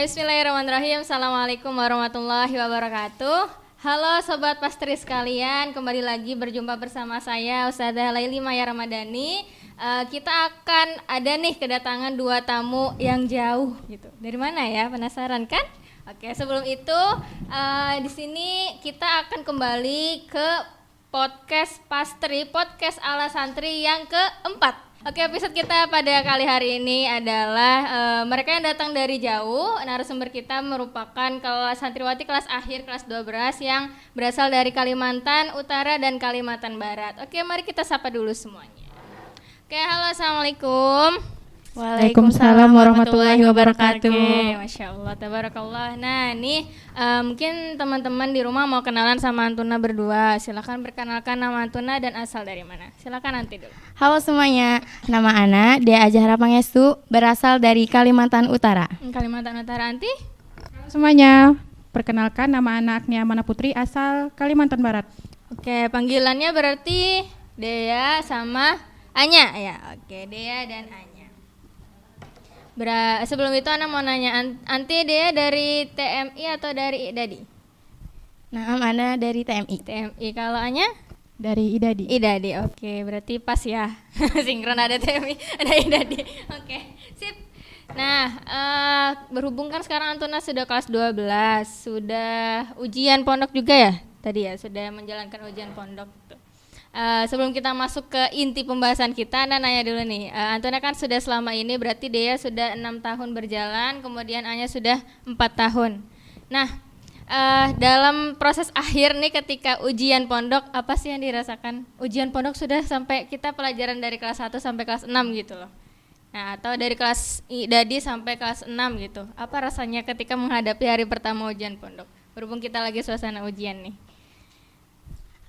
Bismillahirrahmanirrahim. Assalamualaikum warahmatullahi wabarakatuh. Halo Sobat Pastri sekalian, kembali lagi berjumpa bersama saya Ustadzah Laili Maya Ramadhani. Kita akan ada nih kedatangan dua tamu yang jauh gitu. Dari mana ya? Penasaran kan? Oke, sebelum itu di sini kita akan kembali ke podcast Pastri, podcast ala santri yang keempat. Oke, episode kita pada kali hari ini adalah mereka yang datang dari jauh. Narasumber kita merupakan kelas santriwati kelas akhir kelas 12 yang berasal dari Kalimantan Utara dan Kalimantan Barat. Oke, mari kita sapa dulu semuanya. Oke, halo, assalamualaikum. Waalaikumsalam warahmatullahi wabarakatuh. Oke, Masya Allah, tabarakallah. Nah, ini mungkin teman-teman di rumah mau kenalan sama Antuna berdua. Silakan perkenalkan nama Antuna dan asal dari mana. Silakan Anti dulu. Halo semuanya, nama Ana Dea Ajahra Pangestu, berasal dari Kalimantan Utara. Kalimantan Utara, Anti? Halo semuanya, perkenalkan nama Ana Agnia Mana Putri, asal Kalimantan Barat. Oke, panggilannya berarti Dea sama Anya ya. Oke, Dea dan Anya. Sebelum itu Ana mau nanya, Anti Dea dari TMI atau dari IDADI? Nah, Ana dari TMI. TMI, kalau Anya? Dari IDADI. IDADI, oke, berarti pas ya. Sinkron, ada TMI, ada IDADI. Oke, sip. Nah, berhubung kan sekarang Antuna sudah kelas 12, sudah ujian pondok juga ya? Tadi ya, sudah menjalankan ujian pondok. Sebelum kita masuk ke inti pembahasan kita, Anda nanya dulu nih, Antuna kan sudah selama ini berarti Dea sudah 6 tahun berjalan, kemudian Anya sudah 4 tahun. Nah, dalam proses akhir nih ketika ujian pondok, apa sih yang dirasakan? Ujian pondok sudah sampai kita pelajaran dari kelas 1 sampai kelas 6 gitu loh. Nah, atau dari kelas IDADI sampai kelas 6 gitu. Apa rasanya ketika menghadapi hari pertama ujian pondok? Berhubung kita lagi suasana ujian nih.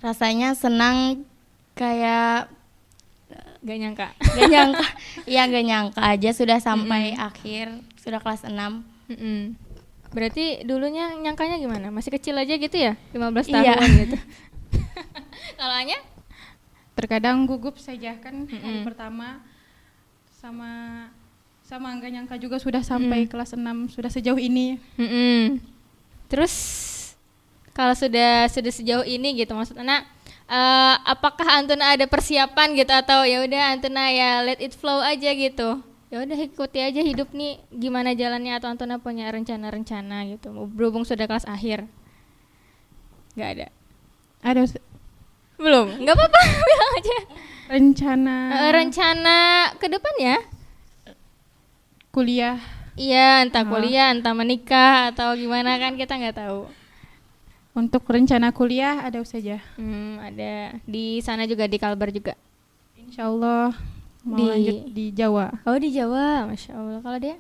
Rasanya senang, kayak Gak nyangka. gak nyangka. Iya, gak nyangka aja sudah sampai akhir, sudah kelas 6. Berarti dulunya nyangkanya gimana? Masih kecil aja gitu ya? 15 Iya. tahun gitu. Kalau Anya? Terkadang gugup saja kan hari pertama, sama nggak nyangka juga sudah sampai kelas 6, sudah sejauh ini. Terus kalau sudah sejauh ini gitu, maksudnya apakah Antuna ada persiapan gitu atau ya udah Antuna ya let it flow aja gitu? Ya udah ikuti aja hidup nih gimana jalannya, atau Antuna punya rencana-rencana gitu berhubung sudah kelas akhir? Nggak ada. Ada Belum? Nggak apa-apa, bilang aja. rencana Ke depan ya? kuliah. Iya, entah kuliah, entah menikah atau gimana kan kita nggak tahu. Untuk rencana kuliah ada saja. Ada di sana juga, di Kalbar juga. Insya Allah mau lanjut di Jawa. Oh, di Jawa, Masya Allah. Kalau dia?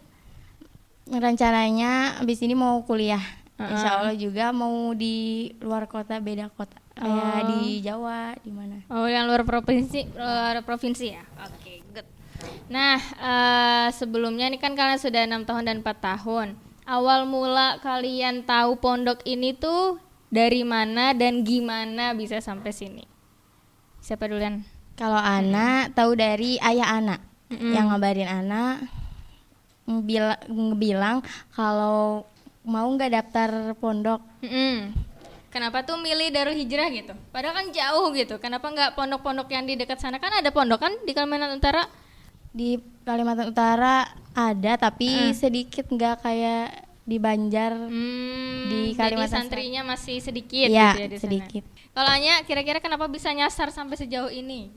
Rencananya abis ini mau kuliah. Insya Allah juga mau di luar kota, beda kota. Kayak di Jawa, di mana? Oh, yang luar provinsi ya? Oke, good. Nah, sebelumnya ini kan kalian sudah 6 tahun dan 4 tahun. Awal mula kalian tahu pondok ini tuh dari mana dan gimana bisa sampai sini? Siapa duluan? Kalau Ana tahu dari ayah Ana, yang ngabarin Ana, ngebilang kalau mau nggak daftar pondok. Kenapa tuh milih Darul Hijrah gitu? Padahal kan jauh gitu. Kenapa nggak pondok-pondok yang di dekat sana? Kan ada pondok kan di Kalimantan Utara? Di Kalimantan Utara ada, tapi sedikit, nggak kayak di Banjar. Di Kalimantan jadi santrinya masih sedikit ya, gitu ya di sedikit. sana. Kalau Anya, kira-kira kenapa bisa nyasar sampai sejauh ini?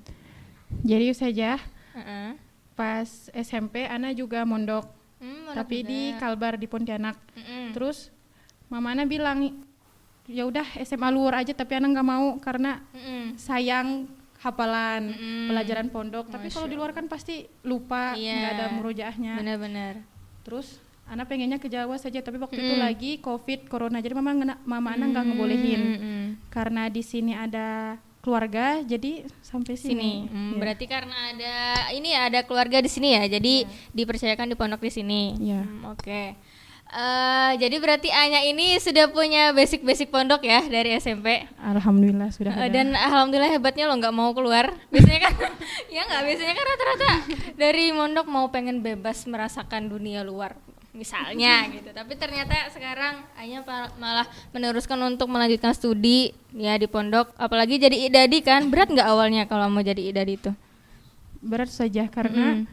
Jadi saja pas SMP Ana juga mondok, tapi juga. di Kalbar di Pontianak. Terus mama Ana bilang, ya udah SMA luar aja, tapi Ana nggak mau karena sayang hafalan pelajaran pondok. Tapi kalau di luar kan pasti lupa, nggak ada murojaahnya. Benar-benar. Terus Ana pengennya ke Jawa saja, tapi waktu itu lagi COVID, corona, jadi mama Ana nggak ngebolehin karena di sini ada keluarga, jadi sampai sini. Ya. Berarti karena ada keluarga di sini ya, jadi dipercayakan di pondok di sini. Ya. Oke. Jadi berarti Anya ini sudah punya basic pondok ya dari SMP. Alhamdulillah sudah ada. Dan alhamdulillah hebatnya lo nggak mau keluar. Biasanya kan, ya nggak, biasanya kan rata-rata dari mondok mau pengen bebas merasakan dunia luar. misalnya gitu. Tapi ternyata sekarang Anya malah meneruskan untuk melanjutkan studi ya di pondok, apalagi jadi idadi kan. Berat nggak awalnya kalau mau jadi idadi itu? Berat saja karena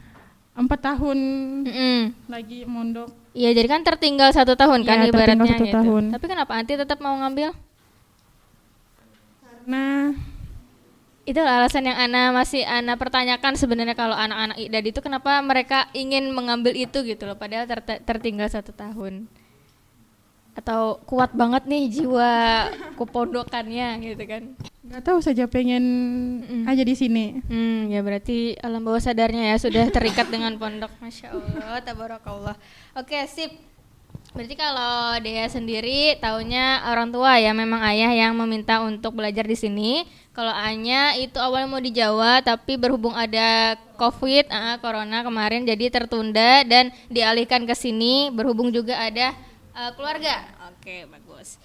4 tahun lagi mondok. Iya, jadi kan tertinggal 1 tahun kan Iya, ibaratnya tertinggal 1 gitu. tahun. Tapi kenapa Anti tetap mau ngambil? Nah, Itu alasan yang Ana pertanyakan sebenarnya, kalau anak-anak idadi itu kenapa mereka ingin mengambil itu gitu loh, padahal tertinggal 1 tahun. Atau kuat banget nih jiwa kepondokannya gitu kan. nggak tahu saja pengen aja di sini. Ya berarti alam bawah sadarnya ya sudah terikat dengan pondok. Masya Allah, tabarakallah. Oke, sip. Berarti kalau Dea sendiri taunya orang tua ya, memang ayah yang meminta untuk belajar di sini. Kalau Anya itu awalnya mau di Jawa, tapi berhubung ada COVID, corona kemarin, jadi tertunda dan dialihkan ke sini. Berhubung juga ada keluarga. Oke, bagus.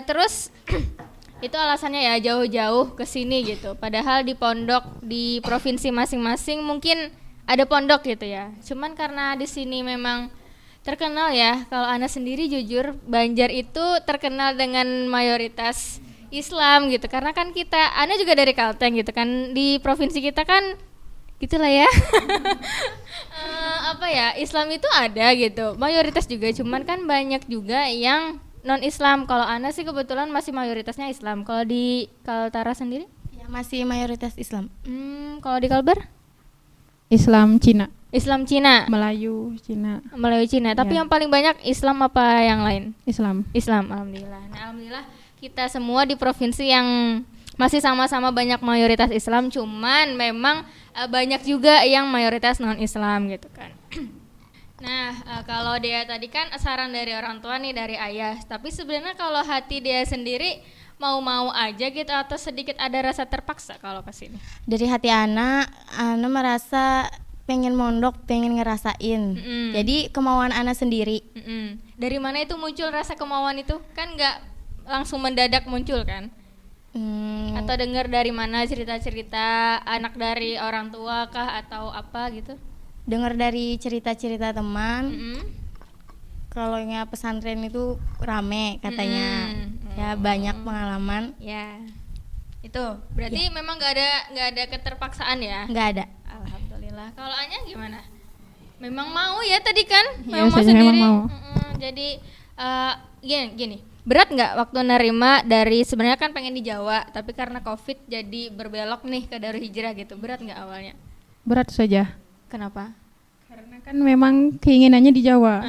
Terus itu alasannya ya jauh-jauh ke sini gitu. Padahal di pondok di provinsi masing-masing mungkin ada pondok gitu ya. Cuman karena di sini memang terkenal ya, kalau Ana sendiri jujur Banjar itu terkenal dengan mayoritas Islam gitu. Karena kan Ana juga dari Kalteng gitu kan, di provinsi kita kan gitulah ya. Apa ya, Islam itu ada gitu, mayoritas juga, cuman kan banyak juga yang non Islam. Kalau Ana sih kebetulan masih mayoritasnya Islam. Kalau di Kaltara sendiri? Ya, masih mayoritas Islam. Kalau di Kalbar? Islam Cina, Melayu Cina, Cina. Tapi Ya. yang paling banyak Islam apa yang lain? Islam. Alhamdulillah. Nah, alhamdulillah kita semua di provinsi yang masih sama-sama banyak mayoritas Islam, cuman memang banyak juga yang mayoritas non Islam gitu kan. Nah, kalau dia tadi kan saran dari orang tua nih, dari ayah. Tapi sebenarnya kalau hati dia sendiri mau-mau aja gitu, atau sedikit ada rasa terpaksa kalau ke sini? Dari hati Ana merasa pengen mondok, pengen ngerasain. Jadi kemauan Ana sendiri. Dari mana itu muncul rasa kemauan itu? Kan nggak langsung mendadak muncul kan? Atau dengar dari mana cerita-cerita anak dari orang tua kah atau apa gitu? Dengar dari cerita-cerita teman. Kalau pesantren itu rame katanya. Ya, banyak pengalaman. Ya, itu berarti memang nggak ada keterpaksaan ya? Nggak ada. Alhamdulillah. Kalau Anya gimana? Memang mau ya tadi kan? Ya, Memang mau saya sendiri. memang mau. Jadi gini, berat nggak waktu nerima dari, sebenarnya kan pengen di Jawa, tapi karena COVID jadi berbelok nih ke Darul Hijrah gitu. Berat nggak awalnya? Berat saja. Kenapa? Karena kan memang keinginannya di Jawa.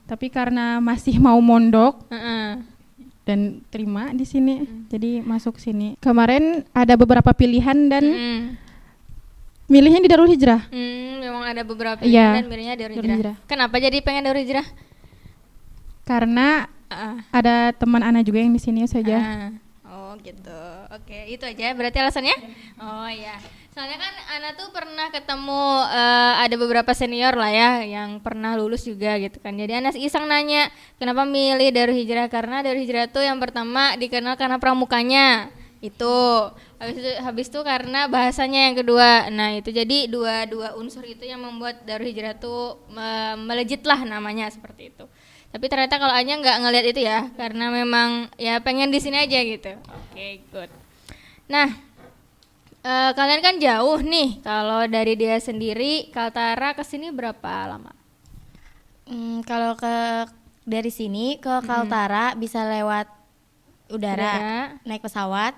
Tapi karena masih mau mondok dan terima di sini, jadi masuk sini. Kemarin ada beberapa pilihan dan milihnya di Darul Hijrah. Memang ada beberapa Iya, dan milihnya Darul Darul Hijrah. Kenapa jadi pengen Darul Hijrah? Karena ada teman Ana juga yang di sini saja. Oh gitu. Oke, itu aja berarti alasannya? Oh iya. Soalnya kan Ana tuh pernah ketemu ada beberapa senior lah ya yang pernah lulus juga gitu kan. Jadi Ana iseng nanya, kenapa milih Darul Hijrah? Karena Darul Hijrah tuh yang pertama dikenal karena pramukanya. Itu. Habis itu karena bahasanya yang kedua. Nah, itu jadi dua unsur itu yang membuat Darul Hijrah tuh melejit lah namanya seperti itu. Tapi ternyata kalau Anya nggak ngelihat itu ya, karena memang ya pengen di sini aja gitu. Oke, good. Nah, kalian kan jauh nih. Kalau dari dia sendiri, Kaltara ke sini berapa lama? Kalau dari sini ke Kaltara bisa lewat udara, naik pesawat.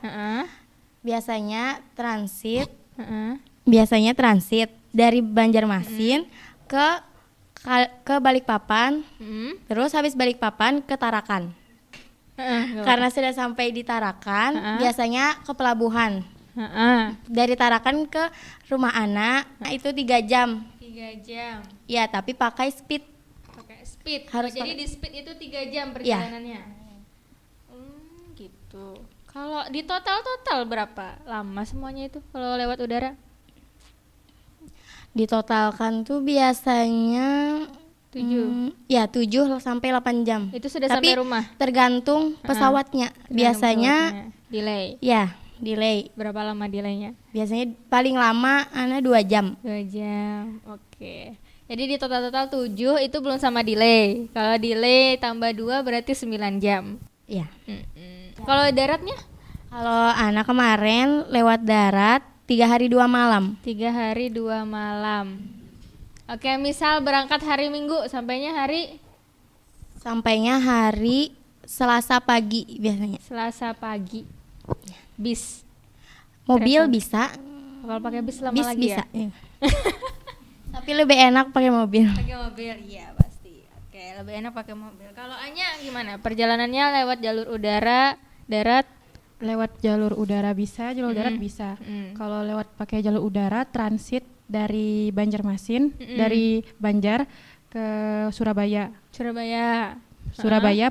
Biasanya transit. Dari Banjarmasin ke Balikpapan. Terus habis Balikpapan ke Tarakan. Karena sudah sampai di Tarakan, biasanya ke pelabuhan. Dari Tarakan ke rumah Ana itu 3 jam. 3 jam. Ya, tapi pakai speed. Pakai speed. Harus jadi di speed itu 3 jam perjalanannya. Gitu. Kalau di total berapa lama semuanya itu kalau lewat udara? Ditotalkan tuh biasanya 7 sampai 8 jam. Itu sudah Tapi sampai rumah. tergantung pesawatnya. Biasanya delay. ya, delay. Berapa lama delaynya? Biasanya paling lama Ana 2 jam. 2 jam. Oke. Jadi di total 7 itu belum sama delay. Kalau delay tambah 2 berarti 9 jam. Iya. Kalau daratnya? Kalau anak kemarin lewat darat 3 hari 2 malam. 3 hari 2 malam. Oke, misal berangkat hari Minggu, sampainya hari Selasa pagi biasanya. Selasa pagi. Bis. Mobil bisa, Kalau pakai bis lama bis lagi bisa. ya? Iya. Tapi lebih enak pakai mobil. Pakai mobil, iya pasti. Oke, lebih enak pakai mobil. Kalau Anya gimana? Perjalanannya lewat jalur udara, darat? Lewat jalur udara bisa, jalur darat bisa. Kalau lewat pakai jalur udara, transit dari Banjarmasin, dari Banjar ke Surabaya. Surabaya,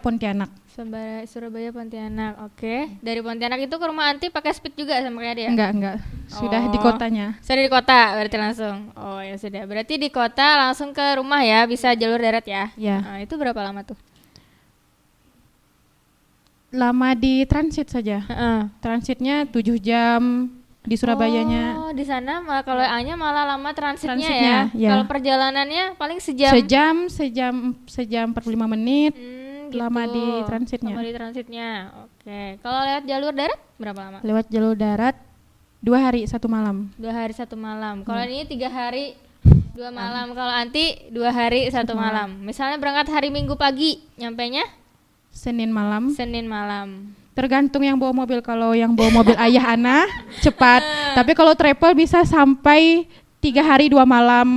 Pontianak. Surabaya, Pontianak. Oke. Dari Pontianak itu ke rumah Anti pakai speed juga sama kayak dia? Enggak. Sudah di kotanya. Sudah di kota berarti langsung. Oh ya sudah. Berarti di kota langsung ke rumah ya, bisa jalur darat ya? Ya. Nah, itu berapa lama tuh? Lama di transit saja. Transitnya 7 jam di Surabayanya. Oh, di sana kalau Anya malah lama transitnya Transitnya, ya. Kalau perjalanannya paling sejam. Sejam 45 menit. Gitu. Lama di transitnya. Lama di transitnya. Oke. Kalau lewat jalur darat berapa lama? Lewat jalur darat 2 hari 1 malam. 2 hari 1 malam. Kalau ini 3 hari 2 malam. Kalau Anti 2 hari 1 malam. Misalnya berangkat hari Minggu pagi, nyampainya Senin malam. Tergantung yang bawa mobil. Kalau yang bawa mobil ayah Ana cepat. Tapi kalau travel bisa sampai 3 hari 2 malam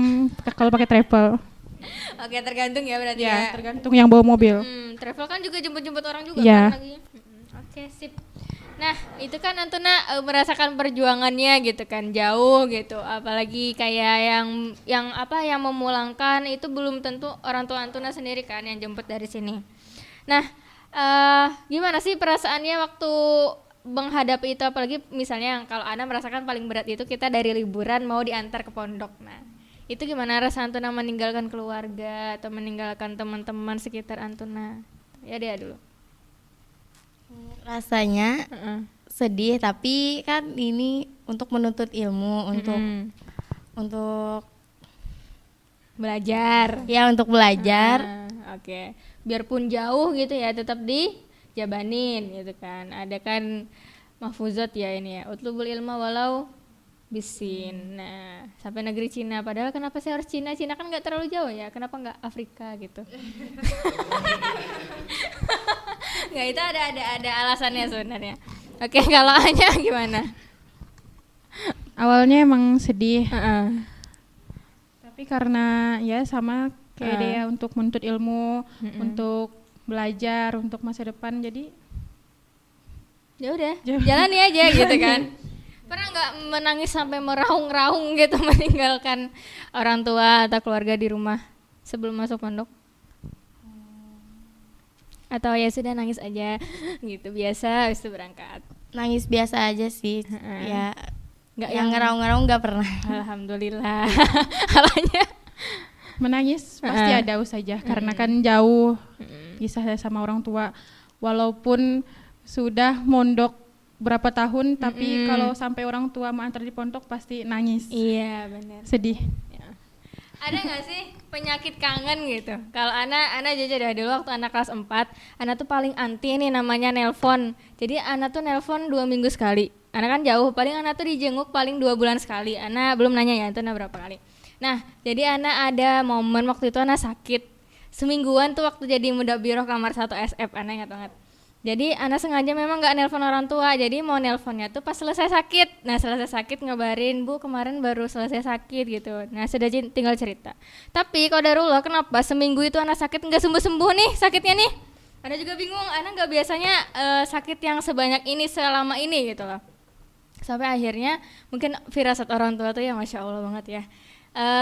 kalau pakai travel. Oke, tergantung ya berarti ya. Tergantung yang bawa mobil. Travel kan juga jemput-jemput orang juga Ya. kan lagi. Oke, sip. Nah, itu kan Antuna merasakan perjuangannya gitu kan, jauh gitu. Apalagi kayak yang memulangkan itu belum tentu orang tua Antuna sendiri kan yang jemput dari sini. Nah, gimana sih perasaannya waktu menghadapi itu, apalagi misalnya kalau Ana merasakan paling berat itu kita dari liburan mau diantar ke pondok. Nah, itu gimana rasa Antuna meninggalkan keluarga atau meninggalkan teman-teman sekitar Antuna? Ya dia dulu. Rasanya sedih, tapi kan ini untuk menuntut ilmu, untuk belajar. Ya, untuk belajar. Oke. Biarpun jauh gitu ya, tetap dijabanin gitu kan. Ada kan mahfuzat ya ini ya. Utlubul ilma walau bisin. Nah, sampai negeri Cina. Padahal kenapa sih harus Cina? Cina kan nggak terlalu jauh ya. Kenapa nggak Afrika gitu? Nggak, itu ada alasannya sebenarnya. Oke, kalau Anya gimana? Awalnya emang sedih. Tapi karena ya sama kayak dia untuk menuntut ilmu, untuk belajar, untuk masa depan, jadi ya udah jalani aja gitu kan. Pernah nggak menangis sampai meraung-raung gitu meninggalkan orang tua atau keluarga di rumah sebelum masuk pondok? Atau ya sudah nangis aja gitu biasa habis itu berangkat? Nangis biasa aja sih. Ya, nggak yang ngeraung-ngeraung nggak pernah. Alhamdulillah. Halanya menangis pasti ada saja karena kan jauh pisah sama orang tua. Walaupun sudah mondok berapa tahun, tapi kalau sampai orang tua mau antar di pondok pasti nangis. Iya benar. Sedih. Ya. Ada nggak sih penyakit kangen gitu? Kalau Ana jujur ya, dulu waktu Ana kelas 4, Ana tuh paling anti nih namanya nelpon. Jadi Ana tuh nelpon 2 minggu sekali. Ana kan jauh, paling Ana tuh dijenguk paling 2 bulan sekali. Ana belum nanya ya, itu Ana berapa kali. Nah, jadi Ana ada momen waktu itu Ana sakit. Semingguan tuh waktu jadi mudabiroh kamar 1 SF, Ana ingat banget. Jadi Ana sengaja memang gak nelpon orang tua, jadi mau nelponnya tuh pas selesai sakit. Nah selesai sakit ngabarin, Bu kemarin baru selesai sakit gitu. Nah sudah tinggal cerita. Tapi qadarullah kenapa seminggu itu Ana sakit gak sembuh-sembuh nih sakitnya nih. Ana juga bingung, Ana gak biasanya sakit yang sebanyak ini selama ini gitu loh. Sampai akhirnya mungkin firasat orang tua tuh ya Masya Allah banget ya.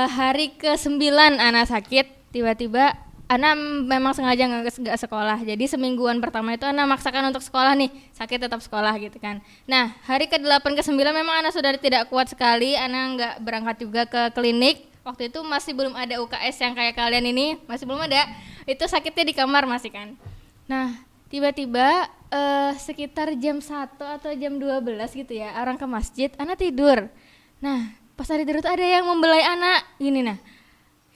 Hari ke-9 Ana sakit, tiba-tiba Ana memang sengaja nggak sekolah. Jadi semingguan pertama itu Ana maksakan untuk sekolah nih, sakit tetap sekolah gitu kan. Nah hari ke-8 ke-9 memang Ana sudah tidak kuat sekali, Ana nggak berangkat juga ke klinik. Waktu itu masih belum ada UKS yang kayak kalian ini, masih belum ada. Itu sakitnya di kamar masih kan. Nah tiba-tiba sekitar jam 1 atau jam 12 gitu ya, orang ke masjid, Ana tidur. Nah pas hari tidur tuh ada yang membelai Ana gini nah.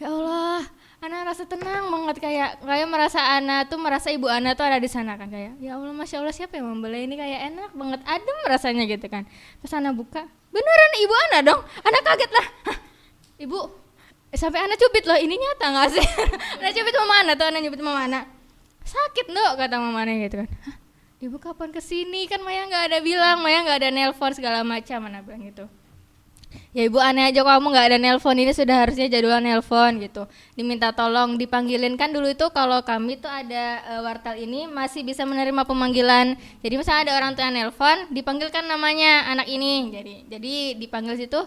Ya Allah, Ana rasa tenang banget, kayak merasa Ana tuh merasa ibu Ana tuh ada di sana kan, kayak ya Allah Masya Allah siapa yang membeli ini, kayak enak banget, adem rasanya gitu kan. Terus Ana buka, beneran ibu Ana dong. Ana kaget lah. Hah, ibu, sampai Ana cubit loh, ini nyata nggak sih? Ana cubit mama Ana tuh, Ana nyubit mama Ana. Sakit dok kata mama Ana gitu kan. Hah, ibu kapan kesini, kan Maya nggak ada bilang, Maya nggak ada nelpon segala macam, Ana bilang gitu. Ya ibu aneh aja kamu nggak ada nelpon, ini sudah harusnya jadwal nelpon gitu. Diminta tolong dipanggilin, kan dulu itu kalau kami tuh ada wartel ini masih bisa menerima pemanggilan. Jadi misalnya ada orang tua yang nelpon, dipanggilkan namanya anak ini. Jadi dipanggil situ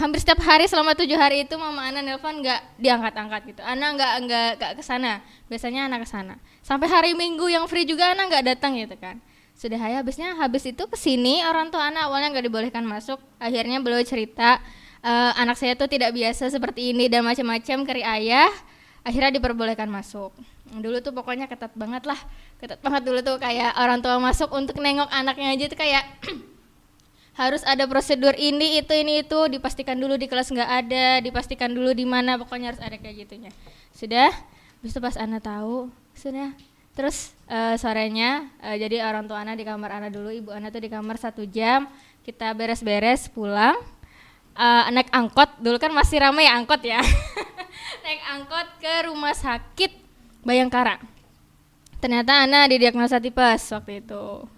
hampir setiap hari selama 7 hari itu mama Ana nelpon nggak diangkat-angkat gitu. Ana nggak kesana. Biasanya Ana kesana. Sampai hari Minggu yang free juga Ana nggak datang gitu kan. Sudah habis itu kesini, orang tua Ana awalnya nggak dibolehkan masuk. Akhirnya beliau cerita, anak saya tuh tidak biasa seperti ini dan macam-macam keri ayah. Akhirnya diperbolehkan masuk. Dulu tuh pokoknya ketat banget dulu tuh, kayak orang tua masuk untuk nengok anaknya aja tuh kayak harus ada prosedur ini itu, dipastikan dulu di kelas nggak ada, dipastikan dulu di mana, pokoknya harus ada kayak gitunya. Sudah, habis itu pas Ana tahu, sudah. Terus sorenya, jadi orang tua Ana di kamar Ana dulu, ibu Ana tuh di kamar 1 jam, kita beres-beres pulang, naik angkot, dulu kan masih ramai ya angkot ya, naik angkot ke rumah sakit Bayangkara. Ternyata Ana didiagnosa tipes waktu itu.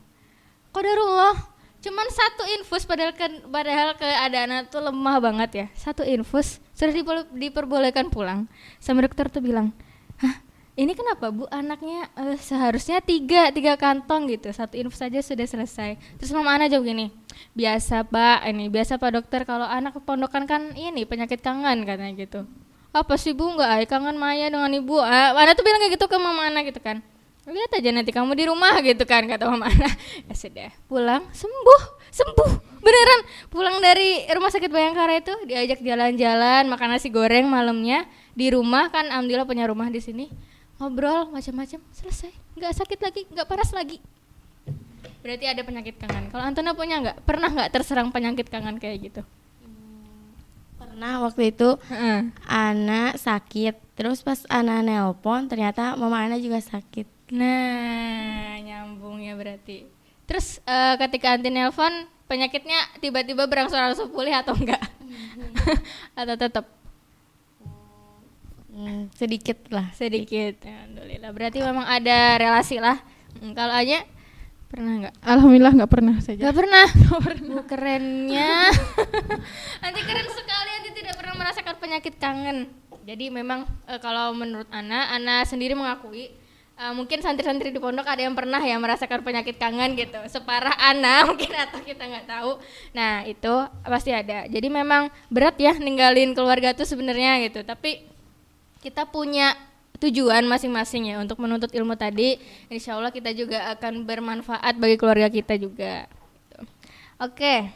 Qadarullah, cuman 1 infus padahal keadaan Ana tuh lemah banget ya, 1 infus sudah diperbolehkan pulang. Sama dokter tuh bilang, hah? Ini kenapa Bu, anaknya seharusnya 3 kantong gitu, 1 infus saja sudah selesai. Terus mama Ana jawab gini, biasa Pak dokter, kalau anak kepondokan kan ini penyakit kangen katanya gitu. Apa sih Bu, nggak kangen Maya dengan ibu? Ana tuh bilang kayak gitu ke mama Ana gitu kan. Lihat aja nanti kamu di rumah gitu kan, kata mama Ana. Ya sudah, pulang sembuh beneran. Pulang dari rumah sakit Bayangkara itu diajak jalan-jalan, makan nasi goreng malamnya di rumah kan, alhamdulillah punya rumah di sini. Ngobrol macam-macam, selesai, nggak sakit lagi, nggak panas lagi. Berarti ada penyakit kangen. Kalau Antona punya nggak? Pernah nggak terserang penyakit kangen kayak gitu? Pernah, waktu itu Ana sakit, terus pas Ana nelpon ternyata mama Ana juga sakit. Nah, nyambung ya berarti. Terus ketika Anti nelpon, penyakitnya tiba-tiba berangsur-angsur pulih atau enggak? Atau tetap? Sedikit lah. Alhamdulillah, berarti memang ada relasi lah. Kalau aja pernah nggak? Alhamdulillah nggak pernah saja. Nggak pernah. Kerennya. Anti keren sekali, Anti tidak pernah merasakan penyakit kangen. Jadi memang kalau menurut Ana sendiri mengakui, mungkin santri-santri di pondok ada yang pernah ya merasakan penyakit kangen gitu, separah Ana mungkin, atau kita nggak tahu. Nah itu pasti ada. Jadi memang berat ya ninggalin keluarga tuh sebenarnya gitu. Tapi kita punya tujuan masing-masing ya untuk menuntut ilmu tadi. Insya Allah kita juga akan bermanfaat bagi keluarga kita juga. Oke,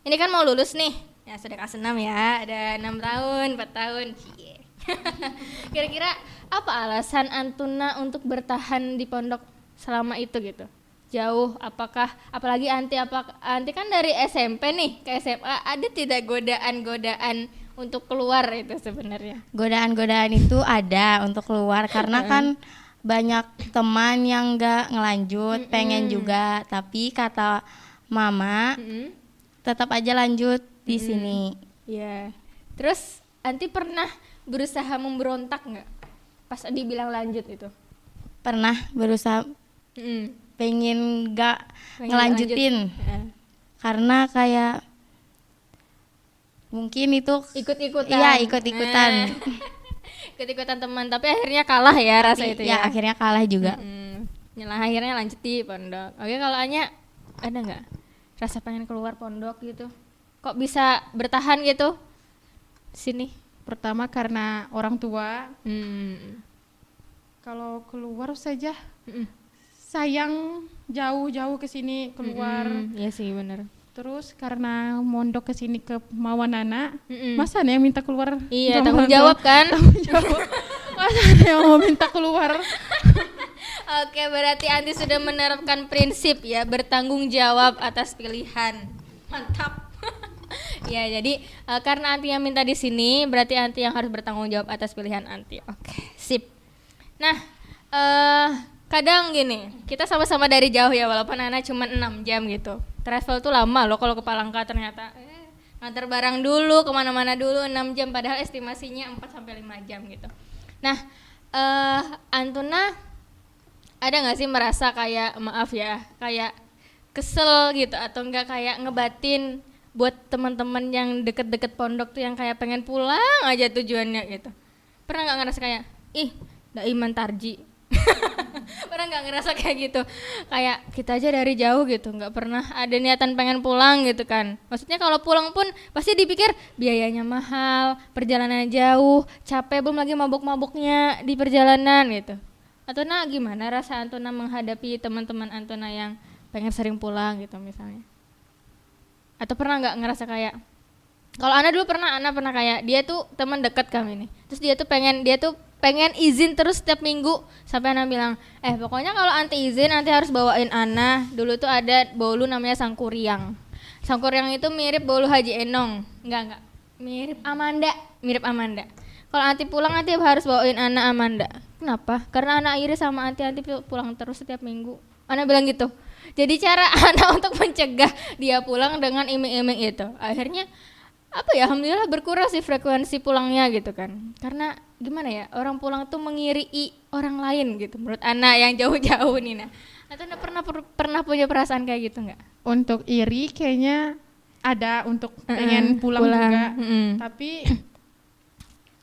ini kan mau lulus nih. Ya sudah kelas 6 ya, ada 6 tahun, 4 tahun. Kira-kira apa alasan Antuna untuk bertahan di pondok selama itu gitu? Jauh, apalagi Anti kan dari SMP nih ke SMA, ada tidak godaan untuk keluar itu sebenarnya? Godaan-godaan itu ada untuk keluar karena kan banyak teman yang nggak ngelanjut, pengen juga, tapi kata mama tetap aja lanjut di sini. Iya. Terus Anti pernah berusaha memberontak nggak pas dibilang lanjut itu? Pernah berusaha, pengen nggak ngelanjutin karena kayak mungkin itu ikut-ikutan. Iya, ikut-ikutan. Ikut-ikutan teman, tapi akhirnya kalah ya rasa itu ya. Ya akhirnya kalah juga. Akhirnya lanjut di pondok. Oke, kalau Anya ada nggak rasa pengen keluar pondok gitu? Kok bisa bertahan gitu sini? Pertama karena orang tua. Kalau keluar saja sayang jauh-jauh ke sini keluar. Iya sih benar. Terus karena mondok ke sini ke Mawan Nana, masa ada yang minta keluar? Iya, tanggung jawab kan? Tanggung jawab. Masa ada yang mau minta keluar? Oke, berarti Anti sudah menerapkan prinsip ya, bertanggung jawab atas pilihan. Mantap. Ya, jadi karena Anti yang minta di sini, berarti Anti yang harus bertanggung jawab atas pilihan Anti. Oke, sip. Nah, kadang gini, kita sama-sama dari jauh ya, walaupun Ana cuma 6 jam gitu. Travel tuh lama loh kalau ke Palangka ternyata. Nganter barang dulu, kemana-mana dulu 6 jam, padahal estimasinya 4-5 jam gitu. Nah, Antuna ada nggak sih merasa kayak, maaf ya, kayak kesel gitu atau enggak kayak ngebatin buat teman-teman yang deket-deket pondok tuh yang kayak pengen pulang aja tujuannya gitu? Pernah nggak ngerasa kayak ih dai mantarji? Pernah nggak ngerasa kayak gitu, kayak kita aja dari jauh gitu nggak pernah ada niatan pengen pulang gitu kan? Maksudnya kalau pulang pun pasti dipikir biayanya mahal, perjalanan jauh, capek, belum lagi mabuk-mabuknya di perjalanan gitu. Antuna gimana rasa Antuna menghadapi teman-teman Antuna yang pengen sering pulang gitu misalnya? Atau pernah nggak ngerasa kayak, kalau Ana dulu pernah, Ana pernah kayak dia tuh teman dekat kami nih, terus dia tuh pengen izin terus setiap minggu, sampai Ana bilang pokoknya kalau Anti izin nanti harus bawain Ana. Dulu tuh ada bolu namanya Sangkuriang. Sangkuriang itu mirip bolu Haji Enong, enggak mirip Amanda. Kalau Anti pulang nanti harus bawain Ana Amanda. Kenapa? Karena Ana iri sama Anti pulang terus setiap minggu. Ana bilang gitu. Jadi cara Ana untuk mencegah dia pulang dengan iming-iming itu, akhirnya alhamdulillah berkurang sih frekuensi pulangnya gitu kan. Karena gimana ya, orang pulang tuh mengiri orang lain gitu menurut Ana yang jauh-jauh nih. Nah, atau Ana pernah punya perasaan kayak gitu nggak? Untuk iri kayaknya ada, untuk pengen pulang juga. Tapi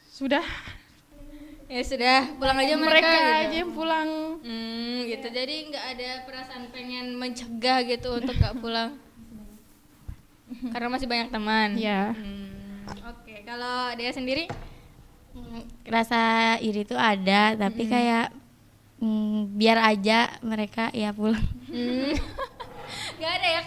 sudah ya sudah, pulang aja mereka gitu. aja yang pulang. Gitu. Jadi nggak ada perasaan pengen mencegah gitu untuk nggak pulang. Karena masih banyak teman. Ya. Oke, kalau dia sendiri? Rasa iri tuh ada, tapi kayak biar aja mereka ya pulang. Gak ada ya,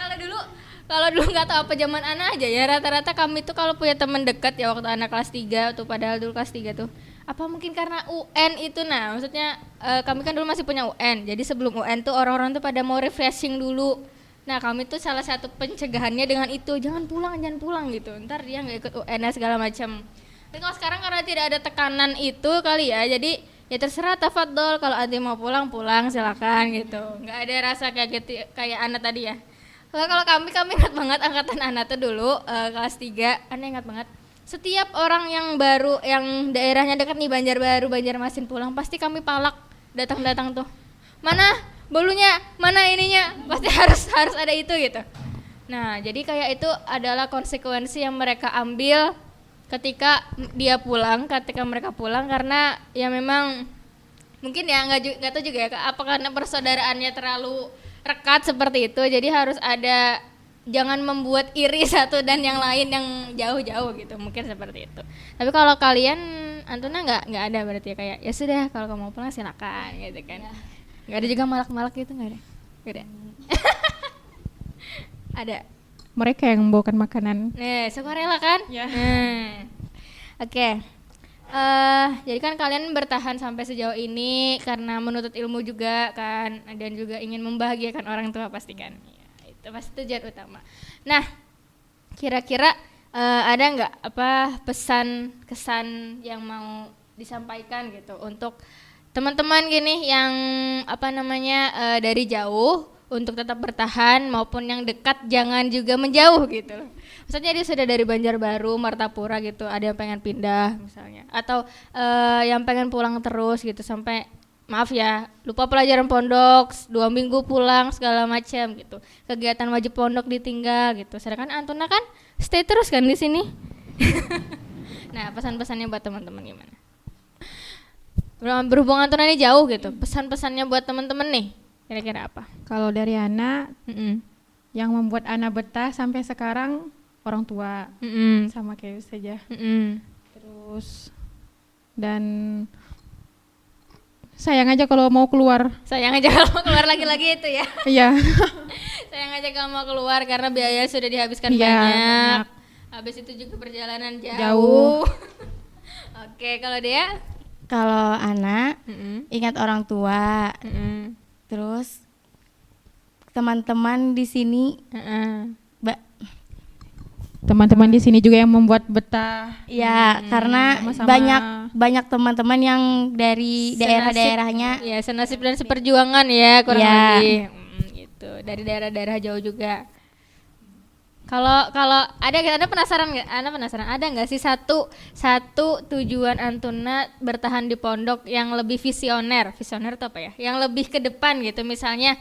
kalau dulu nggak tahu apa zaman Ana aja ya, rata-rata kami tuh kalau punya teman dekat ya waktu anak kelas 3 tuh, padahal dulu kelas 3 tuh apa mungkin karena UN itu, nah maksudnya kami kan dulu masih punya UN, jadi sebelum UN tuh orang-orang tuh pada mau refreshing dulu. Nah kami tuh salah satu pencegahannya dengan itu, jangan pulang gitu, ntar dia nggak ikut UN segala macam. Tapi kalau sekarang karena tidak ada tekanan itu kali ya, jadi ya terserah, tafadhol, kalau Anti mau pulang silakan gitu, nggak ada rasa kayak gitu kayak Ana tadi ya. Kalau kami ingat banget angkatan Ana tuh dulu kelas 3, Ana ingat banget. Setiap orang yang baru, yang daerahnya dekat nih, Banjarbaru, Banjarmasin pulang, pasti kami palak datang tuh. Mana bolunya, mana ininya, pasti harus ada itu gitu. Nah, jadi kayak itu adalah konsekuensi yang mereka ambil ketika mereka pulang, karena ya memang mungkin ya nggak tahu juga ya apa karena persaudaraannya terlalu rekat seperti itu, jadi harus ada, jangan membuat iri satu dan yang lain yang jauh-jauh gitu, mungkin seperti itu. Tapi kalau kalian Antuna nggak ada berarti ya, kayak ya sudah kalau kamu mau pulang silakan gitu kan. Nggak ada juga malak-malak gitu, nggak ada. Ada. Mereka yang membawakan makanan. Sukarela kan? Ya. Oke. Jadi kan kalian bertahan sampai sejauh ini karena menuntut ilmu juga kan, dan juga ingin membahagiakan orang tua pasti kan. Itu pasti tujuan utama. Nah, kira-kira ada nggak pesan kesan yang mau disampaikan gitu untuk teman-teman gini yang dari jauh untuk tetap bertahan, maupun yang dekat jangan juga menjauh gitu. Maksudnya dia sudah dari Banjarbaru, Martapura gitu, ada yang pengen pindah misalnya, atau yang pengen pulang terus gitu sampai maaf ya, lupa pelajaran pondok, 2 minggu pulang segala macam gitu. Kegiatan wajib pondok ditinggal gitu. Sedangkan Antuna kan stay terus kan di sini. Nah, pesan-pesannya buat teman-teman gimana? Berhubung Antuna ini jauh gitu, pesan-pesannya buat teman-teman nih kira-kira apa? Kalau dari Ana, yang membuat Ana betah sampai sekarang orang tua, sama kayak saja. Terus dan sayang aja kalau mau keluar. Lagi-lagi itu ya. Iya. Sayang aja kalau mau keluar karena biaya sudah dihabiskan banyak. Habis itu juga perjalanan jauh. Oke, kalau dia? Kalau Ana ingat orang tua. Terus teman-teman di sini teman-teman di sini juga yang membuat betah. Ya, karena sama-sama. banyak teman-teman yang dari daerah-daerahnya. Ya, senasib dan seperjuangan ya kurang Ya. lebih. Gitu. Dari daerah-daerah jauh juga. Kalau ada Anda penasaran nggak? Ada nggak sih satu tujuan Antuna bertahan di pondok yang lebih visioner? Visioner itu apa ya? Yang lebih ke depan gitu, misalnya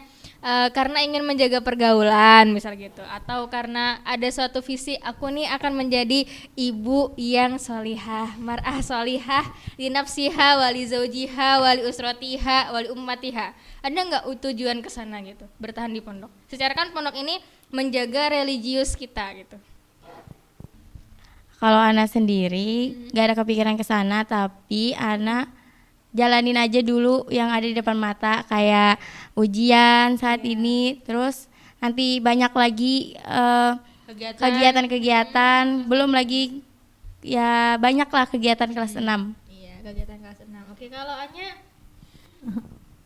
karena ingin menjaga pergaulan misal gitu, atau karena ada suatu visi aku nih akan menjadi ibu yang solihah, mar'ah solihah, li nafsiha, wali zaujiha, wali usrotiha, wali ummatiha. Ada nggak tujuan ke sana gitu, bertahan di pondok? Secara kan pondok ini menjaga religius kita gitu. Kalau Ana sendiri gak ada kepikiran ke sana, tapi Ana jalanin aja dulu yang ada di depan mata, kayak ujian saat ini, terus nanti banyak lagi kegiatan-kegiatan, belum lagi ya banyak lah kegiatan kelas 6. Iya, kegiatan kelas 6. Oke, kalau Anya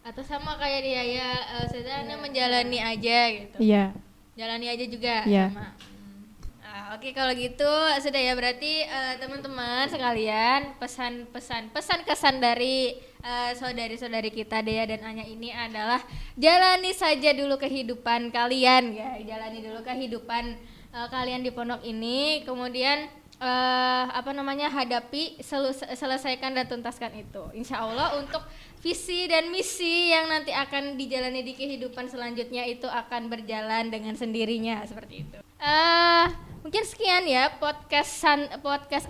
atau sama kayak dia ya, sudah Anda menjalani aja gitu. Iya. Jalani aja juga Iya. sama. Oke, kalau gitu sudah ya, berarti teman-teman sekalian pesan kesan dari saudari-saudari kita Dea dan Anya ini adalah jalani saja dulu kehidupan kalian ya, jalani dulu kehidupan kalian di pondok ini, kemudian hadapi, selesaikan dan tuntaskan itu. Insya Allah untuk visi dan misi yang nanti akan dijalani di kehidupan selanjutnya itu akan berjalan dengan sendirinya seperti itu. Mungkin sekian ya podcast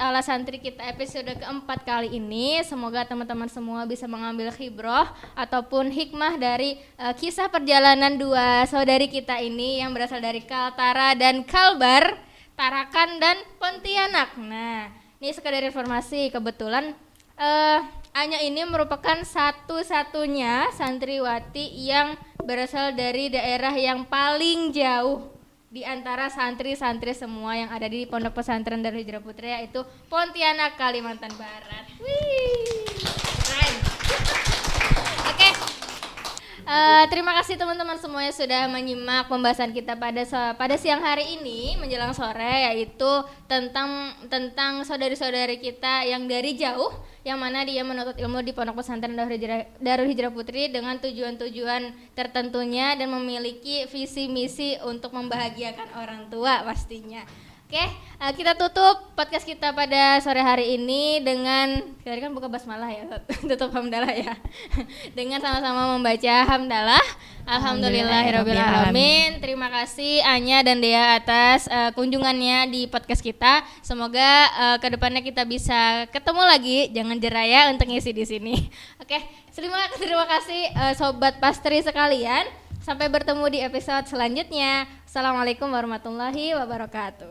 ala santri kita episode keempat kali ini. Semoga teman-teman semua bisa mengambil khibrah ataupun hikmah dari kisah perjalanan dua saudari kita ini yang berasal dari Kaltara dan Kalbar, Tarakan dan Pontianak. Nah, ini sekadar informasi, kebetulan Anya ini merupakan satu-satunya santriwati yang berasal dari daerah yang paling jauh di antara santri-santri semua yang ada di Pondok Pesantren Darul Hijrah Putri, yaitu Pontianak, Kalimantan Barat. Wih, keren. Oke. Terima kasih teman-teman semuanya sudah menyimak pembahasan kita pada siang hari ini menjelang sore, yaitu tentang saudari-saudari kita yang dari jauh, yang mana dia menuntut ilmu di Pondok Pesantren Darul Hijrah Putri dengan tujuan-tujuan tertentunya dan memiliki visi misi untuk membahagiakan orang tua pastinya. Oke, kita tutup podcast kita pada sore hari ini dengan, tadi kan buka basmalah ya, tutup hamdalah ya, dengan sama-sama membaca hamdalah. Alhamdulillahirabbil alamin. Terima kasih Anya dan Dea atas kunjungannya di podcast kita. Semoga kedepannya kita bisa ketemu lagi, jangan jeraya untuk ngisi di sini. Oke, terima kasih sobat pastri sekalian. Sampai bertemu di episode selanjutnya. Assalamualaikum warahmatullahi wabarakatuh.